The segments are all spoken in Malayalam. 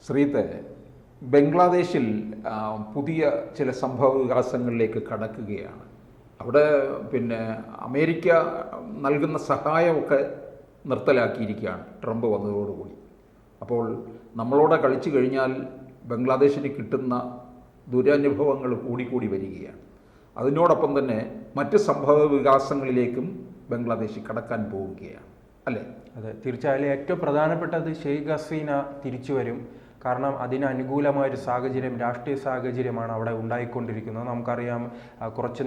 ശ്രീത്തെ, ബംഗ്ലാദേശിൽ പുതിയ ചില സംഭവ വികാസങ്ങളിലേക്ക് കടക്കുകയാണ്. അവിടെ അമേരിക്ക നൽകുന്ന സഹായമൊക്കെ നിർത്തലാക്കിയിരിക്കുകയാണ് ട്രംപ് വന്നതോടുകൂടി. അപ്പോൾ നമ്മളോട് കളിച്ചു കഴിഞ്ഞാൽ ബംഗ്ലാദേശിന് കിട്ടുന്ന ദുരനുഭവങ്ങൾ കൂടിക്കൂടി വരികയാണ്. അതിനോടൊപ്പം തന്നെ മറ്റ് സംഭവ വികാസങ്ങളിലേക്കും ബംഗ്ലാദേശ് കടക്കാൻ പോവുകയാണ്, അല്ലേ? അതെ, തീർച്ചയായും ഏറ്റവും പ്രധാനപ്പെട്ടത് ഷെയ്ഖ് ഹസീന തിരിച്ചു വരും. കാരണം അതിന് അനുകൂലമായൊരു സാഹചര്യം, രാഷ്ട്രീയ സാഹചര്യമാണ് അവിടെ ഉണ്ടായിക്കൊണ്ടിരിക്കുന്നത്. നമുക്കറിയാം, കുറച്ച്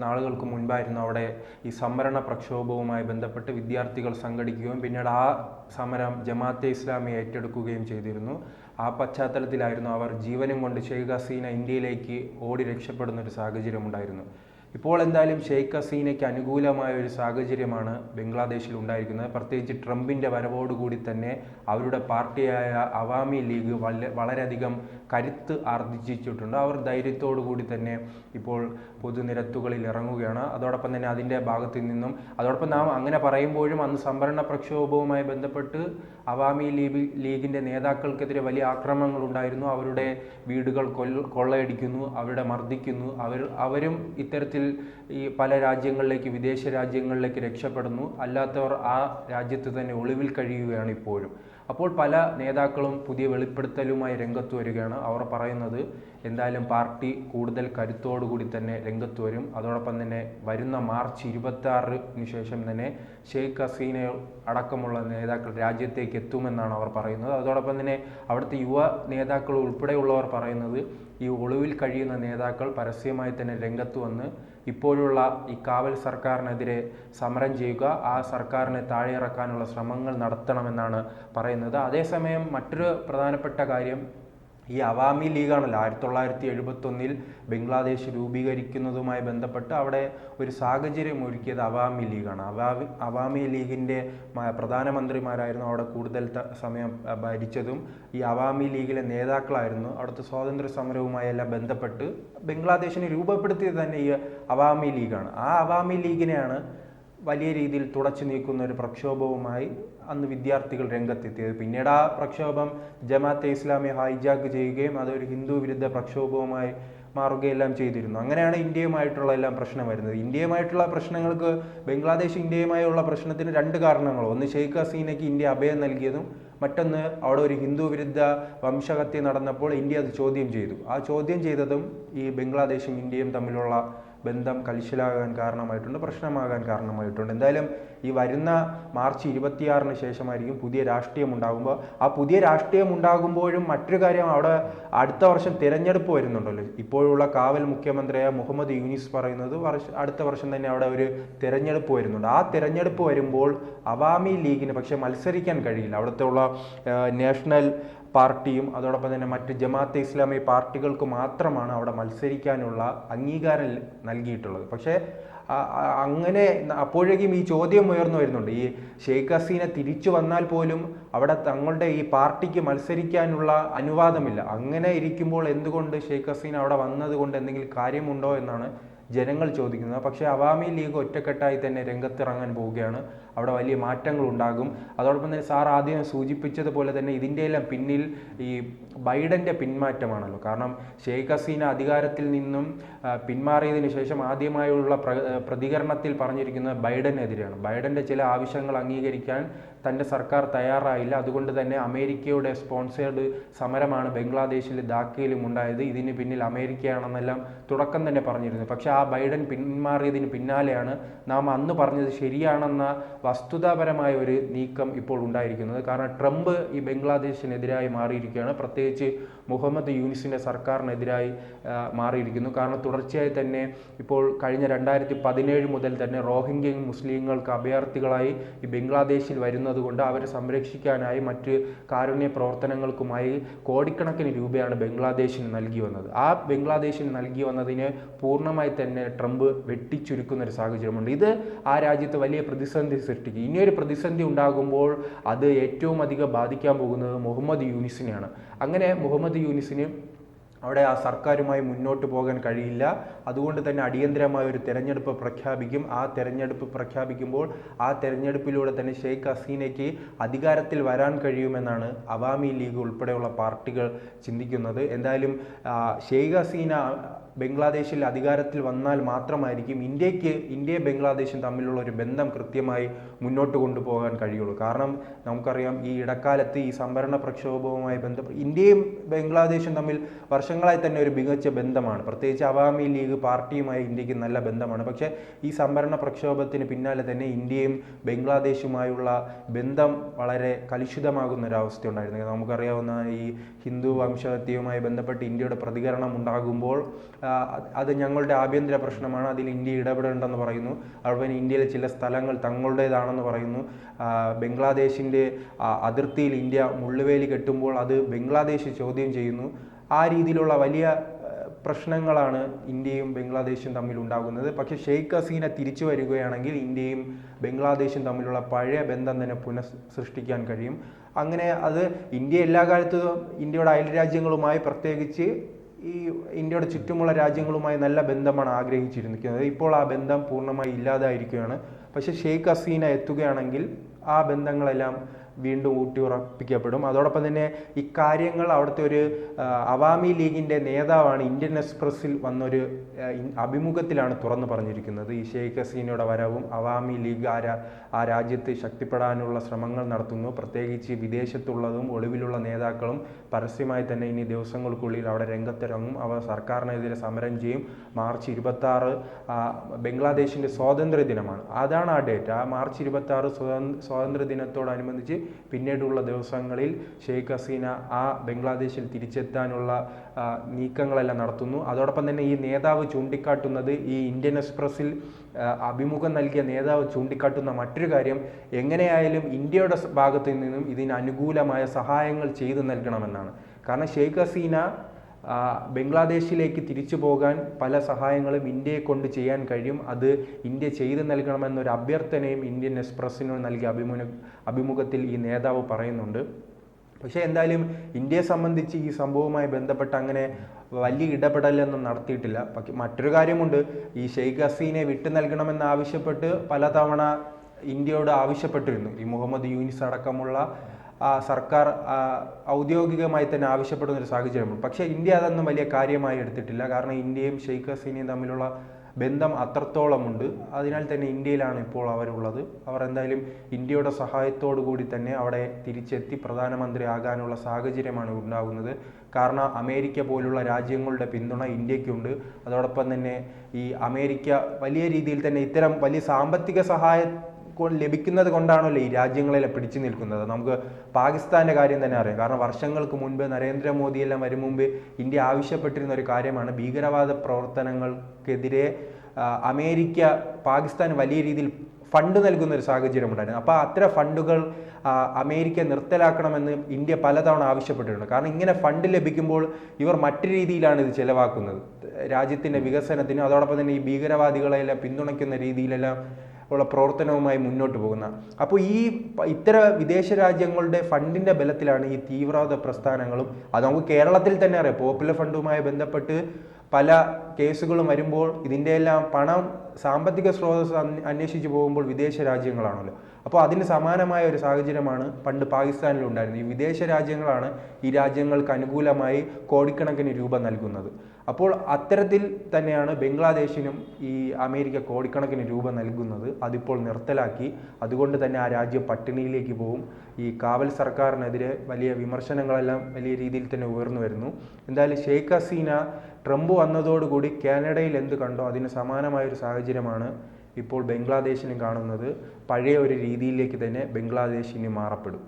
നാളുകൾക്ക് മുൻപായിരുന്നു അവിടെ ഈ സംവരണ പ്രക്ഷോഭവുമായി ബന്ധപ്പെട്ട് വിദ്യാർത്ഥികൾ സംഘടിക്കുകയും പിന്നീട് ആ സമരം ജമാഅത്തെ ഇസ്ലാമി ഏറ്റെടുക്കുകയും ചെയ്തിരുന്നു. ആ പശ്ചാത്തലത്തിലായിരുന്നു അവർ ജീവനും കൊണ്ട് ഷെയ്ഖ് ഹസീന ഇന്ത്യയിലേക്ക് ഓടി രക്ഷപ്പെടുന്ന ഒരു സാഹചര്യം ഉണ്ടായിരുന്നു. ഇപ്പോൾ എന്തായാലും ഷെയ്ഖ് ഹസീനയ്ക്ക് അനുകൂലമായ ഒരു സാഹചര്യമാണ് ബംഗ്ലാദേശിൽ ഉണ്ടായിരിക്കുന്നത്. പ്രത്യേകിച്ച് ട്രംപിൻ്റെ വരവോടുകൂടി തന്നെ അവരുടെ പാർട്ടിയായ അവാമി ലീഗ് വളരെയധികം കരുത്ത് ആർജിച്ചിട്ടുണ്ട്. അവർ ധൈര്യത്തോടു കൂടി തന്നെ ഇപ്പോൾ പൊതുനിരത്തുകളിൽ ഇറങ്ങുകയാണ്. അതോടൊപ്പം തന്നെ അതിൻ്റെ ഭാഗത്തു നിന്നും അതോടൊപ്പം നാം അങ്ങനെ പറയുമ്പോഴും അന്ന് സംവരണ പ്രക്ഷോഭവുമായി ബന്ധപ്പെട്ട് അവാമി ലീഗിൻ്റെ നേതാക്കൾക്കെതിരെ വലിയ ആക്രമണങ്ങൾ ഉണ്ടായിരുന്നു. അവരുടെ വീടുകൾ കൊള്ളയടിക്കുന്നു, അവരുടെ മർദ്ദിക്കുന്നു. അവരും ഇത്തരത്തിൽ ഈ പല രാജ്യങ്ങളിലേക്ക്, വിദേശ രാജ്യങ്ങളിലേക്ക് രക്ഷപ്പെടുന്നു. അല്ലാത്തവർ ആ രാജ്യത്ത് തന്നെ ഒളിവിൽ കഴിയുകയാണ് ഇപ്പോഴും. അപ്പോൾ പല നേതാക്കളും പുതിയ വെളിപ്പെടുത്തലുമായി രംഗത്ത് വരികയാണ്. അവർ പറയുന്നത് എന്തായാലും പാർട്ടി കൂടുതൽ കരുത്തോടുകൂടി തന്നെ രംഗത്ത് വരും. അതോടൊപ്പം തന്നെ വരുന്ന മാർച്ച് 26-ന് ശേഷം തന്നെ ഷെയ്ഖ് ഹസീന അടക്കമുള്ള നേതാക്കൾ രാജ്യത്തേക്ക് എത്തുമെന്നാണ് അവർ പറയുന്നത്. അതോടൊപ്പം തന്നെ അവിടുത്തെ യുവ നേതാക്കൾ ഉൾപ്പെടെയുള്ളവർ പറയുന്നത് ഈ ഒളിവിൽ കഴിയുന്ന നേതാക്കൾ പരസ്യമായി തന്നെ രംഗത്ത് വന്ന് ഇപ്പോഴുള്ള ഈ കാവൽ സർക്കാരിനെതിരെ സമരം ചെയ്യുക, ആ സർക്കാരിനെ താഴെയിറക്കാനുള്ള ശ്രമങ്ങൾ നടത്തണമെന്നാണ് പറയുന്നത്. അതേസമയം മറ്റൊരു പ്രധാനപ്പെട്ട കാര്യം, ഈ അവാമി ലീഗാണല്ലോ 1971 ബംഗ്ലാദേശ് രൂപീകരിക്കുന്നതുമായി ബന്ധപ്പെട്ട് അവിടെ ഒരു സാഹചര്യം ഒരുക്കിയത് അവാമി ലീഗാണ്. അവാമി ലീഗിൻ്റെ പ്രധാനമന്ത്രിമാരായിരുന്നു അവിടെ കൂടുതൽ സമയം ഭരിച്ചതും. ഈ അവാമി ലീഗിലെ നേതാക്കളായിരുന്നു. അവിടുത്തെ സ്വാതന്ത്ര്യ സമരവുമായി എല്ലാം ബന്ധപ്പെട്ട് ബംഗ്ലാദേശിനെ രൂപപ്പെടുത്തിയത് തന്നെ ഈ അവാമി ലീഗാണ്. ആ അവാമി ലീഗിനെയാണ് വലിയ രീതിയിൽ തുടച്ചു നീക്കുന്ന ഒരു പ്രക്ഷോഭവുമായി അന്ന് വിദ്യാർത്ഥികൾ രംഗത്തെത്തിയത്. പിന്നീട് ആ പ്രക്ഷോഭം ജമാഅത്തെ ഇസ്ലാമി ഹൈജാക്ക് ചെയ്യുകയും അതൊരു ഹിന്ദു വിരുദ്ധ പ്രക്ഷോഭവുമായി മാറുകയെല്ലാം ചെയ്തിരുന്നു. അങ്ങനെയാണ് ഇന്ത്യയുമായിട്ടുള്ള എല്ലാം പ്രശ്നം വരുന്നത്. ഇന്ത്യയുമായിട്ടുള്ള പ്രശ്നങ്ങൾക്ക്, ബംഗ്ലാദേശ് ഇന്ത്യയുമായുള്ള പ്രശ്നത്തിന് രണ്ട് കാരണങ്ങൾ. ഒന്ന്, ഷെയ്ഖ് ഹസീനയ്ക്ക് ഇന്ത്യ അഭയം നൽകിയതും മറ്റൊന്ന് അവിടെ ഒരു ഹിന്ദു വിരുദ്ധ വംശഹത്യ നടന്നപ്പോൾ ഇന്ത്യ അത് ചോദ്യം ചെയ്തു. ആ ചോദ്യം ചെയ്തതും ഈ ബംഗ്ലാദേശും ഇന്ത്യയും തമ്മിലുള്ള ബന്ധം കലിശലാകാൻ കാരണമായിട്ടുണ്ട്, പ്രശ്നമാകാൻ കാരണമായിട്ടുണ്ട്. എന്തായാലും ഈ വരുന്ന മാർച്ച് 26-ന് ശേഷമായിരിക്കും പുതിയ രാഷ്ട്രീയം ഉണ്ടാകുമ്പോൾ. ആ പുതിയ രാഷ്ട്രീയം ഉണ്ടാകുമ്പോഴും മറ്റൊരു കാര്യം, അവിടെ അടുത്ത വർഷം തിരഞ്ഞെടുപ്പ് വരുന്നുണ്ടല്ലോ. ഇപ്പോഴുള്ള കാവൽ മുഖ്യമന്ത്രിയായ മുഹമ്മദ് യൂനിസ് പറയുന്നത് അടുത്ത വർഷം തന്നെ അവിടെ ഒരു തിരഞ്ഞെടുപ്പ് വരുന്നുണ്ട്. ആ തിരഞ്ഞെടുപ്പ് വരുമ്പോൾ അവാമി ലീഗിന് പക്ഷേ മത്സരിക്കാൻ കഴിയില്ല. അവിടുത്തെ ഉള്ള നാഷണൽ പാർട്ടിയും അതോടൊപ്പം തന്നെ മറ്റ് ജമാഅത്തെ ഇസ്ലാമി പാർട്ടികൾക്ക് മാത്രമാണ് അവിടെ മത്സരിക്കാനുള്ള അംഗീകാരം നൽകിയിട്ടുള്ളത്. പക്ഷേ അങ്ങനെ അപ്പോഴേക്കും ഈ ചോദ്യം ഉയർന്നു വരുന്നുണ്ട്, ഈ ഷെയ്ഖ് ഹസീന തിരിച്ചു വന്നാൽ പോലും അവിടെ തങ്ങളുടെ ഈ പാർട്ടിക്ക് മത്സരിക്കാനുള്ള അനുവാദമില്ല. അങ്ങനെ ഇരിക്കുമ്പോൾ എന്തുകൊണ്ട് ഷെയ്ഖ് ഹസീന അവിടെ വന്നത് കൊണ്ട് എന്തെങ്കിലും കാര്യമുണ്ടോ എന്നാണ് ജനങ്ങൾ ചോദിക്കുന്നത്. പക്ഷേ അവാമി ലീഗ് ഒറ്റക്കെട്ടായി തന്നെ രംഗത്തിറങ്ങാൻ പോവുകയാണ്. അവിടെ വലിയ മാറ്റങ്ങൾ ഉണ്ടാകും. അതോടൊപ്പം തന്നെ സാർ ആദ്യം സൂചിപ്പിച്ചതുപോലെ തന്നെ ഇതിൻ്റെ എല്ലാം പിന്നിൽ ഈ ബൈഡൻ്റെ പിന്മാറ്റമാണല്ലോ. കാരണം ഷെയ്ഖ് ഹസീന അധികാരത്തിൽ നിന്നും പിന്മാറിയതിനു ശേഷം ആദ്യമായുള്ള പ്രതികരണത്തിൽ പറഞ്ഞിരിക്കുന്നത് ബൈഡനെതിരെയാണ്. ബൈഡൻ്റെ ചില ആവശ്യങ്ങൾ അംഗീകരിക്കാൻ തൻ്റെ സർക്കാർ തയ്യാറായില്ല. അതുകൊണ്ട് തന്നെ അമേരിക്കയുടെ സ്പോൺസേർഡ് സമരമാണ് ബംഗ്ലാദേശിൽ ധാക്കയിലും ഉണ്ടായത്. ഇതിന് പിന്നിൽ അമേരിക്കയാണെന്നെല്ലാം തുടക്കം തന്നെ പറഞ്ഞിരുന്നു. പക്ഷേ ആ ബൈഡൻ പിന്മാറിയതിന് പിന്നാലെയാണ് നാം അന്ന് പറഞ്ഞത് ശരിയാണെന്ന വസ്തുതാപരമായ ഒരു നീക്കം ഇപ്പോൾ ഉണ്ടായിരിക്കുന്നത്. കാരണം ട്രംപ് ഈ ബംഗ്ലാദേശിനെതിരായി മാറിയിരിക്കുകയാണ്. പ്രത്യേകിച്ച് മുഹമ്മദ് യൂനിസിൻ്റെ സർക്കാരിനെതിരായി മാറിയിരിക്കുന്നു. കാരണം തുടർച്ചയായി തന്നെ ഇപ്പോൾ കഴിഞ്ഞ 2017 മുതൽ തന്നെ റോഹിംഗ്യ മുസ്ലിങ്ങൾക്ക് അഭയാർത്ഥികളായി ഈ ബംഗ്ലാദേശിൽ വരുന്നത് കൊണ്ട് അവരെ സംരക്ഷിക്കാനായി മറ്റ് കാരുണ്യ പ്രവർത്തനങ്ങൾക്കുമായി കോടിക്കണക്കിന് രൂപയാണ് ബംഗ്ലാദേശിന് നൽകി വന്നത്. ആ ബംഗ്ലാദേശിന് നൽകി വന്നതിന് പൂർണ്ണമായി തന്നെ ട്രംപ് വെട്ടിച്ചുരുക്കുന്ന ഒരു സാഹചര്യമുണ്ട്. ഇത് ആ രാജ്യത്ത് വലിയ പ്രതിസന്ധി സൃഷ്ടിക്കും. ഇനിയൊരു പ്രതിസന്ധി ഉണ്ടാകുമ്പോൾ അത് ഏറ്റവും അധികം ബാധിക്കാൻ പോകുന്നത് മുഹമ്മദ് യൂനിസിനെയാണ്. അങ്ങനെ മുഹമ്മദ് യൂനിസിന് അവിടെ ആ സർക്കാരുമായി മുന്നോട്ട് പോകാൻ കഴിയില്ല. അതുകൊണ്ട് തന്നെ അടിയന്തരമായ ഒരു തെരഞ്ഞെടുപ്പ് പ്രഖ്യാപിക്കും. ആ തെരഞ്ഞെടുപ്പ് പ്രഖ്യാപിക്കുമ്പോൾ ആ തെരഞ്ഞെടുപ്പിലൂടെ തന്നെ ഷെയ്ഖ് ഹസീനയ്ക്ക് അധികാരത്തിൽ വരാൻ കഴിയുമെന്നാണ് അവാമി ലീഗ് ഉൾപ്പെടെയുള്ള പാർട്ടികൾ ചിന്തിക്കുന്നത്. എന്തായാലും ഷെയ്ഖ് ഹസീന ബംഗ്ലാദേശിൽ അധികാരത്തിൽ വന്നാൽ മാത്രമായിരിക്കും ഇന്ത്യയും ബംഗ്ലാദേശും തമ്മിലുള്ള ഒരു ബന്ധം കൃത്യമായി മുന്നോട്ട് കൊണ്ടുപോകാൻ കഴിയുള്ളൂ. കാരണം നമുക്കറിയാം, ഈ ഇടക്കാലത്ത് ഈ സംവരണ പ്രക്ഷോഭവുമായി ബന്ധപ്പെട്ട് ഇന്ത്യയും ബംഗ്ലാദേശും തമ്മിൽ വർഷങ്ങളായി തന്നെ ഒരു മികച്ച ബന്ധമാണ്. പ്രത്യേകിച്ച് അവാമി ലീഗ് പാർട്ടിയുമായി ഇന്ത്യക്ക് നല്ല ബന്ധമാണ്. പക്ഷേ ഈ സംവരണ പ്രക്ഷോഭത്തിന് പിന്നാലെ തന്നെ ഇന്ത്യയും ബംഗ്ലാദേശുമായുള്ള ബന്ധം വളരെ കലുഷിതമാകുന്ന ഒരവസ്ഥ ഉണ്ടായിരുന്നു. നമുക്കറിയാവുന്ന ഈ ഹിന്ദു വംശഹത്യയുമായി ബന്ധപ്പെട്ട് ഇന്ത്യയുടെ പ്രതികരണം ഉണ്ടാകുമ്പോൾ അത് ഞങ്ങളുടെ ആഭ്യന്തര പ്രശ്നമാണ്, അതിൽ ഇന്ത്യ ഇടപെടേണ്ടെന്ന് പറയുന്നു. അതുപോലെ ഇന്ത്യയിലെ ചില സ്ഥലങ്ങൾ തങ്ങളുടേതാണെന്ന് പറയുന്നു. ബംഗ്ലാദേശിൻ്റെ അതിർത്തിയിൽ ഇന്ത്യ മുള്ളുവേലി കെട്ടുമ്പോൾ അത് ബംഗ്ലാദേശ് ചോദ്യം ചെയ്യുന്നു. ആ രീതിയിലുള്ള വലിയ പ്രശ്നങ്ങളാണ് ഇന്ത്യയും ബംഗ്ലാദേശും തമ്മിൽ ഉണ്ടാകുന്നത്. പക്ഷേ ഷെയ്ഖ് ഹസീന തിരിച്ചു വരികയാണെങ്കിൽ ഇന്ത്യയും ബംഗ്ലാദേശും തമ്മിലുള്ള പഴയ ബന്ധം തന്നെ പുനഃസൃഷ്ടിക്കാൻ കഴിയും. അങ്ങനെ അത് ഇന്ത്യ എല്ലാ കാലത്തും ഇന്ത്യയുടെ അയൽ രാജ്യങ്ങളുമായി, പ്രത്യേകിച്ച് ഈ ഇന്ത്യയുടെ ചുറ്റുമുള്ള രാജ്യങ്ങളുമായി നല്ല ബന്ധമാണ് ആഗ്രഹിച്ചിരിക്കുന്നത്. ഇപ്പോൾ ആ ബന്ധം പൂർണ്ണമായി ഇല്ലാതായിരിക്കുകയാണ്. പക്ഷേ ഷെയ്ഖ് ഹസീന എത്തുകയാണെങ്കിൽ ആ ബന്ധങ്ങളെല്ലാം വീണ്ടും ഊട്ടിയുറപ്പിക്കപ്പെടും. അതോടൊപ്പം തന്നെ ഇക്കാര്യങ്ങൾ അവിടുത്തെ ഒരു അവാമി ലീഗിൻ്റെ നേതാവാണ് ഇന്ത്യൻ എക്സ്പ്രസ്സിൽ വന്നൊരു അഭിമുഖത്തിലാണ് തുറന്നു പറഞ്ഞിരിക്കുന്നത്. ഈ ഷെയ്ഖ് ഹസീനയുടെ വരവും അവാമി ലീഗ് ആ രാജ്യത്ത് ശക്തിപ്പെടാനുള്ള ശ്രമങ്ങൾ നടത്തുന്നു. പ്രത്യേകിച്ച് വിദേശത്തുള്ളതും ഒളിവിലുള്ള നേതാക്കളും പരസ്യമായി തന്നെ ഇനി ദിവസങ്ങൾക്കുള്ളിൽ അവിടെ രംഗത്തിറങ്ങും. അവർ സർക്കാരിനെതിരെ സമരം ചെയ്യും. മാർച്ച് 26 ബംഗ്ലാദേശിൻ്റെ സ്വാതന്ത്ര്യ ദിനമാണ്. അതാണ് ആ ഡേറ്റ്. ആ മാർച്ച് 26 സ്വാതന്ത്ര്യ ദിനത്തോടനുബന്ധിച്ച് പിന്നീടുള്ള ദിവസങ്ങളിൽ ഷെയ്ഖ് ഹസീന ആ ബംഗ്ലാദേശിൽ തിരിച്ചെത്താനുള്ള നീക്കങ്ങളെല്ലാം നടത്തുന്നു. അതോടൊപ്പം തന്നെ ഈ നേതാവ് ചൂണ്ടിക്കാട്ടുന്നത്, ഈ ഇന്ത്യൻ എക്സ്പ്രസ്സിൽ അഭിമുഖം നൽകിയ നേതാവ് ചൂണ്ടിക്കാട്ടുന്ന മറ്റൊരു കാര്യം, എങ്ങനെയായാലും ഇന്ത്യയുടെ ഭാഗത്തു നിന്നും ഇതിന് അനുകൂലമായ സഹായങ്ങൾ ചെയ്തു നൽകണമെന്നാണ്. കാരണം ഷെയ്ഖ് ഹസീന ബംഗ്ലാദേശിലേക്ക് തിരിച്ചു പോകാൻ പല സഹായങ്ങളും ഇന്ത്യയെ കൊണ്ട് ചെയ്യാൻ കഴിയും. അത് ഇന്ത്യ ചെയ്തു നൽകണമെന്നൊരു അഭ്യർത്ഥനയും ഇന്ത്യൻ എക്സ്പ്രസ്സിനോട് നൽകിയ അഭിമുഖത്തിൽ ഈ നേതാവ് പറയുന്നുണ്ട്. പക്ഷേ എന്തായാലും ഇന്ത്യയെ സംബന്ധിച്ച് ഈ സംഭവവുമായി ബന്ധപ്പെട്ട് അങ്ങനെ വലിയ ഇടപെടലൊന്നും നടത്തിയിട്ടില്ല. പക്ഷെ മറ്റൊരു കാര്യമുണ്ട്, ഈ ഷെയ്ഖ് ഹസീനെ വിട്ടു നൽകണമെന്ന് ആവശ്യപ്പെട്ട് പലതവണ ഇന്ത്യയോട് ആവശ്യപ്പെട്ടിരുന്നു. ഈ മുഹമ്മദ് യൂനിസ് അടക്കമുള്ള സർക്കാർ ഔദ്യോഗികമായി തന്നെ ആവശ്യപ്പെടുന്ന ഒരു സാഹചര്യമുണ്ട്. പക്ഷേ ഇന്ത്യ അതൊന്നും വലിയ കാര്യമായി എടുത്തിട്ടില്ല. കാരണം ഇന്ത്യയും ഷെയ്ഖ് ഹസീനയും തമ്മിലുള്ള ബന്ധം അത്രത്തോളമുണ്ട്. അതിനാൽ തന്നെ ഇന്ത്യയിലാണ് ഇപ്പോൾ അവരുള്ളത്. അവർ എന്തായാലും ഇന്ത്യയുടെ സഹായത്തോടു കൂടി തന്നെ അവിടെ തിരിച്ചെത്തി പ്രധാനമന്ത്രി ആകാനുള്ള സാഹചര്യമാണ് ഉണ്ടാകുന്നത്. കാരണം അമേരിക്ക പോലുള്ള രാജ്യങ്ങളുടെ പിന്തുണ ഇന്ത്യക്കുണ്ട്. അതോടൊപ്പം തന്നെ ഈ അമേരിക്ക വലിയ രീതിയിൽ തന്നെ ഇത്തരം വലിയ സാമ്പത്തിക സഹായം ലഭിക്കുന്നത് കൊണ്ടാണല്ലോ ഈ രാജ്യങ്ങളെല്ലാം പിടിച്ചു നിൽക്കുന്നത്. നമുക്ക് പാകിസ്ഥാൻ്റെ കാര്യം തന്നെ അറിയാം. കാരണം വർഷങ്ങൾക്ക് മുൻപ് നരേന്ദ്രമോദിയെല്ലാം വരും മുമ്പ് ഇന്ത്യ ആവശ്യപ്പെട്ടിരുന്ന ഒരു കാര്യമാണ്, ഭീകരവാദ പ്രവർത്തനങ്ങൾക്കെതിരെ അമേരിക്ക പാകിസ്ഥാൻ വലിയ രീതിയിൽ ഫണ്ട് നൽകുന്ന ഒരു സാഹചര്യം ഉണ്ടായിരുന്നു. അപ്പോൾ അത്തരം ഫണ്ടുകൾ അമേരിക്ക നിർത്തലാക്കണമെന്ന് ഇന്ത്യ പലതവണ ആവശ്യപ്പെട്ടിട്ടുണ്ട്. കാരണം ഇങ്ങനെ ഫണ്ട് ലഭിക്കുമ്പോൾ ഇവർ മറ്റു രീതിയിലാണ് ഇത് ചെലവാക്കുന്നത്, രാജ്യത്തിൻ്റെ വികസനത്തിന്. അതോടൊപ്പം തന്നെ ഈ ഭീകരവാദികളെല്ലാം പിന്തുണയ്ക്കുന്ന രീതിയിലെല്ലാം ഉള്ള പ്രവർത്തനവുമായി മുന്നോട്ട് പോകുന്ന. അപ്പോൾ ഇത്തരം വിദേശ രാജ്യങ്ങളുടെ ഫണ്ടിൻ്റെ ബലത്തിലാണ് ഈ തീവ്രവാദ പ്രസ്ഥാനങ്ങളും. അത് നമുക്ക് കേരളത്തിൽ തന്നെ അറിയാം. പോപ്പുലർ ഫണ്ടുമായി ബന്ധപ്പെട്ട് പല കേസുകളും വരുമ്പോൾ ഇതിൻ്റെ എല്ലാം പണം, സാമ്പത്തിക സ്രോതസ് അന്വേഷിച്ച് പോകുമ്പോൾ വിദേശ രാജ്യങ്ങളാണല്ലോ. അപ്പോൾ അതിന് സമാനമായ ഒരു സാഹചര്യമാണ് പണ്ട് പാകിസ്ഥാനിലുണ്ടായിരുന്നത്. ഈ വിദേശ രാജ്യങ്ങളാണ് ഈ രാജ്യങ്ങൾക്ക് അനുകൂലമായി കോടിക്കണക്കിന് രൂപ നൽകുന്നത്. അപ്പോൾ അത്തരത്തിൽ തന്നെയാണ് ബംഗ്ലാദേശിനും ഈ അമേരിക്ക കോടിക്കണക്കിന് രൂപ നൽകുന്നത്. അതിപ്പോൾ നിർത്തലാക്കി. അതുകൊണ്ട് തന്നെ ആ രാജ്യം പട്ടിണിയിലേക്ക് പോകും. ഈ കാവൽ സർക്കാരിനെതിരെ വലിയ വിമർശനങ്ങളെല്ലാം വലിയ രീതിയിൽ തന്നെ ഉയർന്നു വരുന്നു. എന്തായാലും ഷെയ്ഖ് ഹസീന ട്രംപ് വന്നതോടുകൂടി കാനഡയിൽ എന്ത് കണ്ടോ അതിന് സമാനമായൊരു സാഹചര്യമാണ് ഇപ്പോൾ ബംഗ്ലാദേശിനും കാണുന്നത്. പഴയ ഒരു രീതിയിലേക്ക് തന്നെ ബംഗ്ലാദേശിന് മാറപ്പെടും.